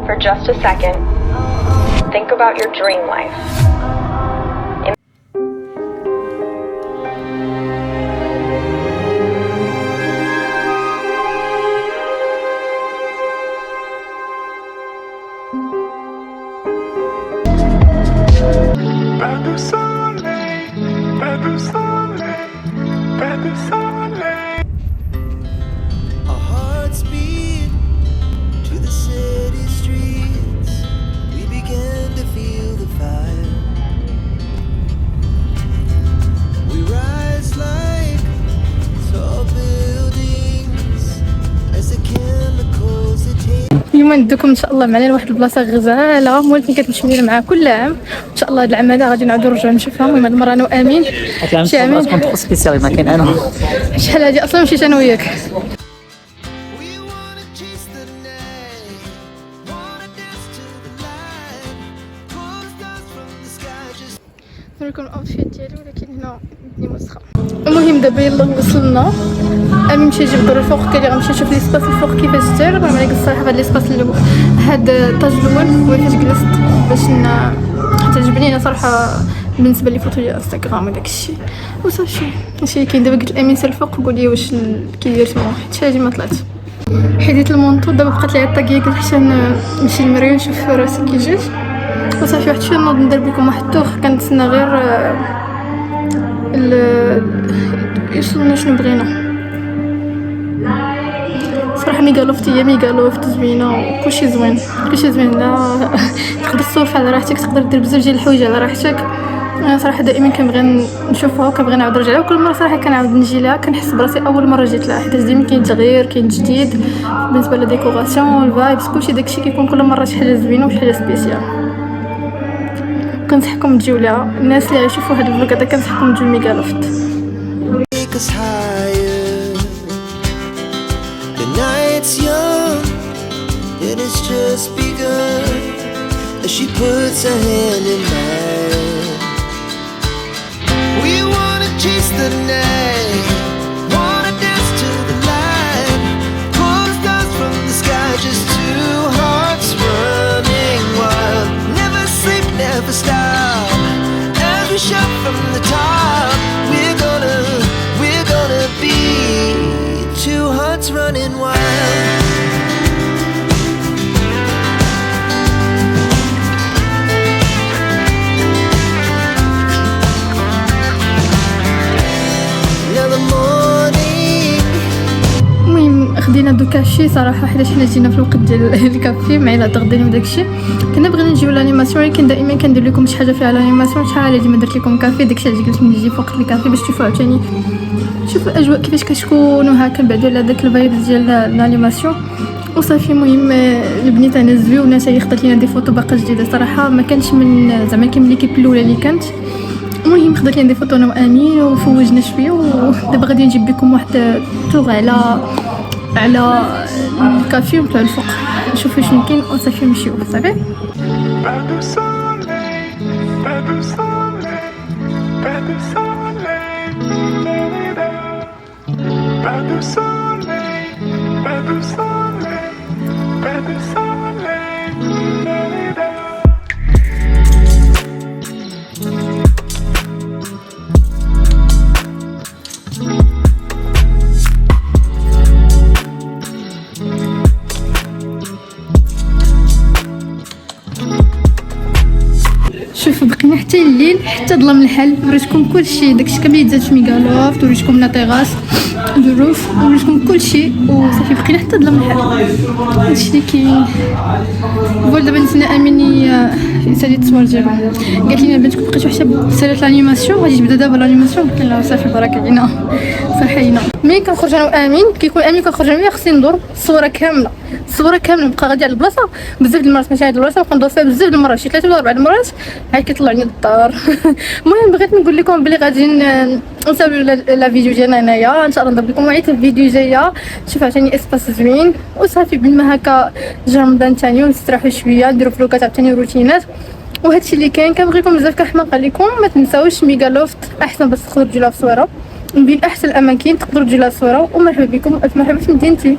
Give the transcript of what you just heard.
for just a second, think about your dream life. Our hearts beat to the city streets. We began to feel the fire. We rise like tall buildings as the chemicals that take. اليوم ندوكم ان شاء الله معنا لواحد البلاصه غزاله ولكن كتمشي لينا معها كل عام ان شاء الله. هاد العام هذا غادي نعاودو نرجعو نشوفها. المهم هاد المره انا وامين شي عامين تكون تخص سبيسيال ما كاين انا شحال هادي اصلا مشيت انا وياك. We wanna chase the night, wanna dance to the light, pull the stars from the sky just. نوريكم الاوتفيت ديالي ولكن هنا بدني مسخه. المهم دابا يلا وصلنا. امين مشى يجيب الدور الفوق قال لي غنمشي نشوف ليسباس الفوق كيفاش داير. ما عليك الصراحه هاد ليسباس هاد الطاج الاول هو فاش جلست باش تعجبني انا صراحه بالنسبه لي فوتو ديال انستغرام وداك الشيء وصافي. هادشي اللي كاين دابا. قلت امين سير الفوق وقول لي واش كيدير تما حيت هادي ما طلعت. حيديت المونطو دابا بقات لي الطاكيه قلت حتى نمشي للمرايه نشوف راسي كي جيت وصافي. واحد شويه نوض ندير بكم واحد الطوخ كنتسنى غير يوصلنا شنو بغينا صراحه. ميغالوفت هي ميغالوفت زوينه وكلشي زوين كلشي زوين. لا تقدر تصوف على راحتك تقدر دير بزاف ديال الحوايج على راحتك. انا صراحه دائما كنبغي نشوفها وكنبغي نعاود نرجع لها. وكل مره صراحه كنعاود نجي لها كنحس براسي اول مره جيت لها حيت ديما كاين تغيير كاين جديد بالنسبه للديكوراسيون الفايبس كلشي داكشي كيكون كل مره شي حاجه زوينه وشي حاجه سبيسيال. كنصحكم تجيو لها الناس اللي غيشوفوا هذا الفلوق هذا كنصحكم تجيو ميغالوفت. Take us higher. The night's young and it's just begun. As she puts her hand in mine, we wanna chase the night, wanna dance to the light, pull the stars from the sky, just two hearts running wild. Never sleep, never stop. As we shout from the top, we're gonna be two hearts running wild. Now the morning. المهم خدينا دو كافي صراحه حيت حنا جينا في الوقت ديال الكافي مع الهضر ديالي وداكشي. كنا بغينا نجيو لانيماسيون ولكن دائما كندير لكم شي حاجه فيها لانيماسيون. شحال هادي ما درت لكم كافي داكشي علاش قلت نجي فوق الكافي باش تشوفوا عاوتاني شوفوا الاجواء كيفاش كتكون وهكا بعدو على داك الفايب ديال الانيماسيون وصافي. المهم البنيت انا زويونه حتى هي خدات لينا دي فوتو باقا جديده صراحه ما كانش من زعما كيما ليكيب الاولى اللي كانت. المهم خدات لينا دي فوتو انا وامين وفوجنا شويه ودابا غادي نجيب لكم واحد توغ على الكافي ونطلعوا الفوق نشوفوا شنو كاين وصافي نمشيو صافي. شوفوا بقينا حتى الليل حتى ظلام الحل. وريتكم كلشي داكشي كامل يتزاد في ميغالوفت وريتكم لا تيغاس دو روف وريتكم كلشي وصافي بقينا حتى ظلام الحل. هادشي اللي كاين. فوالا دابا نتسنى امين يسالي التصوير ديالو. قالت لي بنتكم بقيتو حتى سالات لانيماسيون غادي تبدا دابا لانيماسيون. قلت لها صافي بارك علينا صراحه هنا. ملي كنخرج انا وامين كيكون امين كنخرج انا وياه خصني ندور الصوره كامله نبقى غادي على البلاصه بزاف د المرات. ماشي هاد البلاصه نبقى ندور فيها بزاف د المرات شي 3 ولا 4 المرات عاد كيطلعني للدار. المهم بغيت نقول لكم بلي غادي نسالو لا فيديو ديالنا هنايا ان شاء الله. نضرب لكم وعيت الفيديو جايه تشوف عاوتاني اسباس زوين وصافي. بما هكا جا رمضان ثاني ونستراحوا شويه نديروا فلوقات عاوتاني روتينات وهادشي اللي كاين. كنبغيكم بزاف كنحماق عليكم. ما تنساوش ميغالوفت احسن بس تقدروا تجيو لها في الصوره من بين احسن الاماكن تقدروا تجيو لها الصوره. ومرحبا بكم الف مرحبا في مدينتي.